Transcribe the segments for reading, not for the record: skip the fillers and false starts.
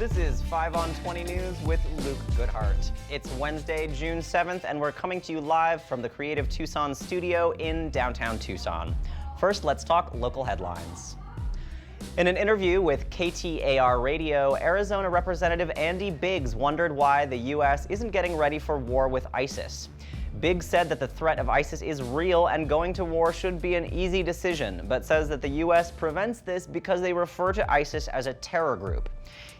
This is 5 on 20 News with Luke Goodhart. It's Wednesday, June 7th, and we're coming to you live from the Creative Tucson studio in downtown Tucson. First, let's talk local headlines. In an interview with KTAR Radio, Arizona Representative Andy Biggs wondered why the U.S. isn't getting ready for war with ISIS. Biggs said that the threat of ISIS is real and going to war should be an easy decision, but says that the U.S. prevents this because they refer to ISIS as a terror group.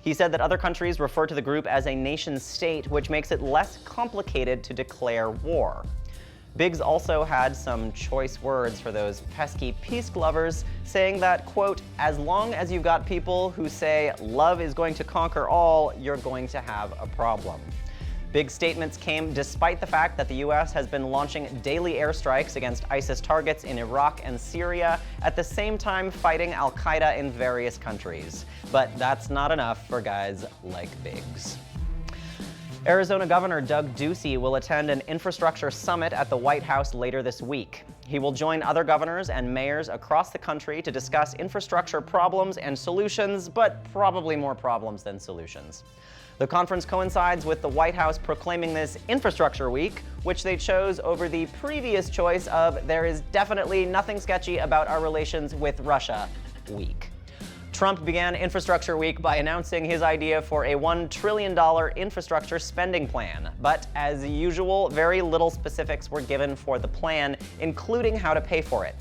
He said that other countries refer to the group as a nation-state, which makes it less complicated to declare war. Biggs also had some choice words for those pesky peace lovers, saying that, quote, as long as you've got people who say love is going to conquer all, you're going to have a problem. Biggs' statements came despite the fact that the U.S. has been launching daily airstrikes against ISIS targets in Iraq and Syria, at the same time fighting al-Qaeda in various countries. But that's not enough for guys like Biggs. Arizona Governor Doug Ducey will attend an infrastructure summit at the White House later this week. He will join other governors and mayors across the country to discuss infrastructure problems and solutions, but probably more problems than solutions. The conference coincides with the White House proclaiming this Infrastructure Week, which they chose over the previous choice of there is definitely nothing sketchy about our relations with Russia week. Trump began Infrastructure Week by announcing his idea for a $1 trillion infrastructure spending plan. But as usual, very little specifics were given for the plan, including how to pay for it.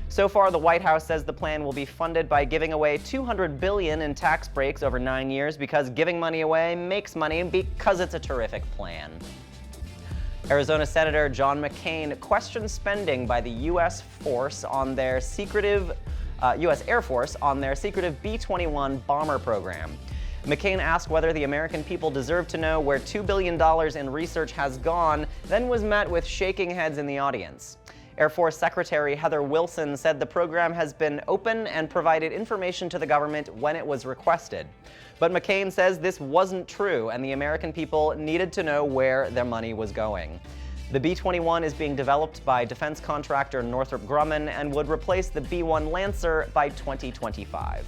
So far, the White House says the plan will be funded by giving away $200 billion in tax breaks over 9 years because giving money away makes money because it's a terrific plan. Arizona Senator John McCain questioned spending by the U.S. Air Force on their secretive B21 Bomber program. McCain asked whether the American people deserve to know where $2 billion in research has gone, then was met with shaking heads in the audience. Air Force Secretary Heather Wilson said the program has been open and provided information to the government when it was requested. But McCain says this wasn't true and the American people needed to know where their money was going. The B-21 is being developed by defense contractor Northrop Grumman and would replace the B-1 Lancer by 2025.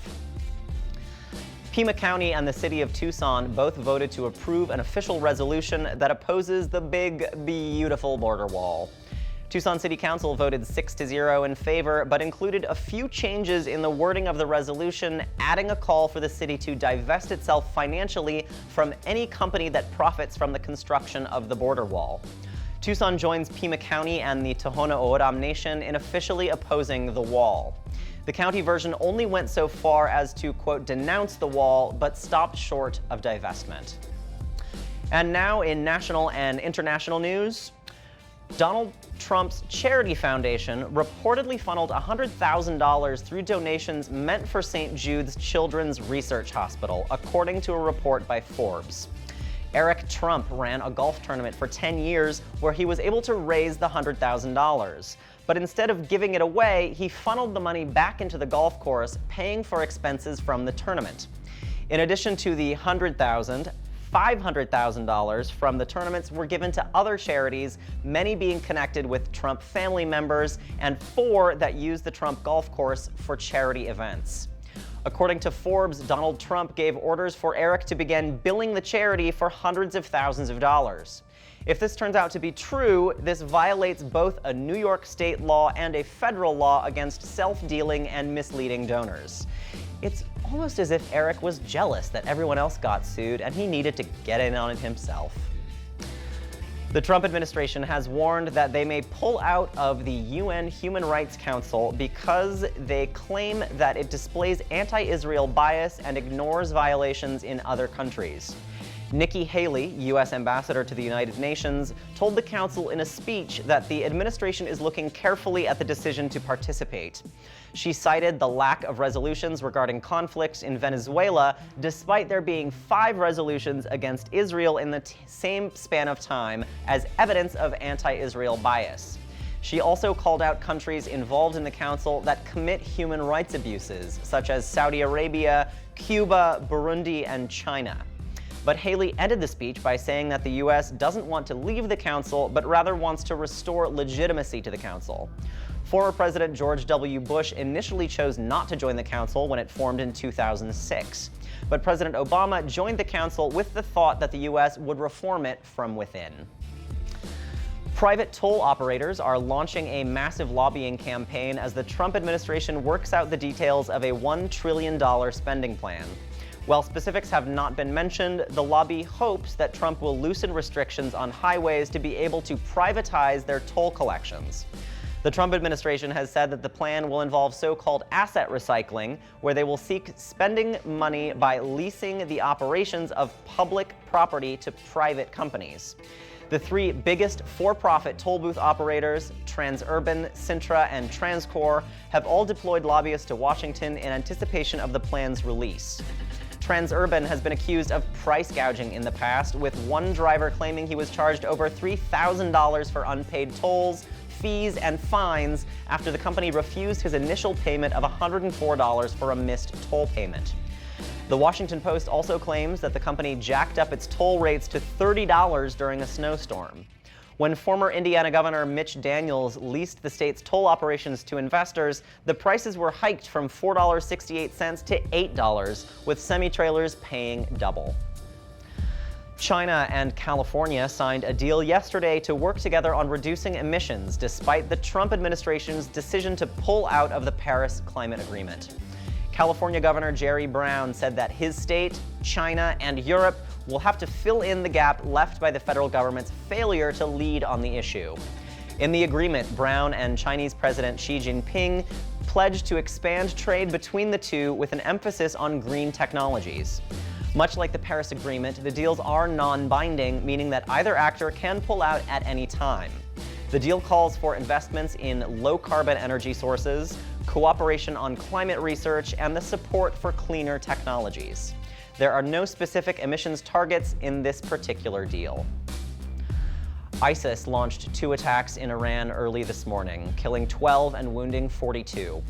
Pima County and the city of Tucson both voted to approve an official resolution that opposes the big, beautiful border wall. Tucson City Council voted 6-0 in favor, but included a few changes in the wording of the resolution, adding a call for the city to divest itself financially from any company that profits from the construction of the border wall. Tucson joins Pima County and the Tohono O'odham Nation in officially opposing the wall. The county version only went so far as to, quote, denounce the wall, but stopped short of divestment. And now in national and international news, Donald Trump's charity foundation reportedly funneled $100,000 through donations meant for St. Jude's Children's Research Hospital, according to a report by Forbes. Eric Trump ran a golf tournament for 10 years where he was able to raise the $100,000. But instead of giving it away, he funneled the money back into the golf course, paying for expenses from the tournament. In addition to the $100,000, $500,000 from the tournaments were given to other charities, many being connected with Trump family members, and 4 that used the Trump golf course for charity events. According to Forbes, Donald Trump gave orders for Eric to begin billing the charity for hundreds of thousands of dollars. If this turns out to be true, this violates both a New York state law and a federal law against self-dealing and misleading donors. It's almost as if Eric was jealous that everyone else got sued and he needed to get in on it himself. The Trump administration has warned that they may pull out of the UN Human Rights Council because they claim that it displays anti-Israel bias and ignores violations in other countries. Nikki Haley, U.S. Ambassador to the United Nations, told the council in a speech that the administration is looking carefully at the decision to participate. She cited the lack of resolutions regarding conflicts in Venezuela, despite there being 5 resolutions against Israel in the same span of time, as evidence of anti-Israel bias. She also called out countries involved in the council that commit human rights abuses, such as Saudi Arabia, Cuba, Burundi, and China. But Haley ended the speech by saying that the U.S. doesn't want to leave the council, but rather wants to restore legitimacy to the council. Former President George W. Bush initially chose not to join the council when it formed in 2006. but President Obama joined the council with the thought that the U.S. would reform it from within. Private toll operators are launching a massive lobbying campaign as the Trump administration works out the details of a $1 trillion spending plan. While specifics have not been mentioned, the lobby hopes that Trump will loosen restrictions on highways to be able to privatize their toll collections. The Trump administration has said that the plan will involve so-called asset recycling, where they will seek spending money by leasing the operations of public property to private companies. The three biggest for-profit toll booth operators, Transurban, Sintra, and TransCore, have all deployed lobbyists to Washington in anticipation of the plan's release. Transurban has been accused of price gouging in the past, with one driver claiming he was charged over $3,000 for unpaid tolls, fees, and fines after the company refused his initial payment of $104 for a missed toll payment. The Washington Post also claims that the company jacked up its toll rates to $30 during a snowstorm. When former Indiana Governor Mitch Daniels leased the state's toll operations to investors, the prices were hiked from $4.68 to $8, with semi-trailers paying double. China and California signed a deal yesterday to work together on reducing emissions, despite the Trump administration's decision to pull out of the Paris Climate Agreement. California Governor Jerry Brown said that his state, China, and Europe will have to fill in the gap left by the federal government's failure to lead on the issue. In the agreement, Brown and Chinese President Xi Jinping pledged to expand trade between the two with an emphasis on green technologies. Much like the Paris Agreement, the deals are non-binding, meaning that either actor can pull out at any time. The deal calls for investments in low-carbon energy sources, cooperation on climate research, and the support for cleaner technologies. There are no specific emissions targets in this particular deal. ISIS launched 2 attacks in Iran early this morning, killing 12 and wounding 42.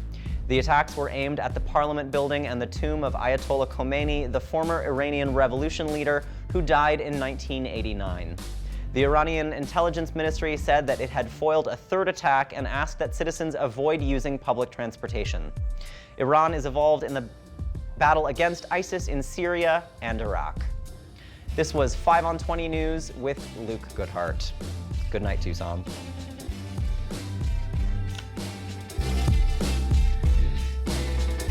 The attacks were aimed at the parliament building and the tomb of Ayatollah Khomeini, the former Iranian revolution leader who died in 1989. The Iranian intelligence ministry said that it had foiled a 3rd attack and asked that citizens avoid using public transportation. Iran is involved in the battle against ISIS in Syria and Iraq. This was 5 on 20 News with Luke Goodhart. Good night, Tucson.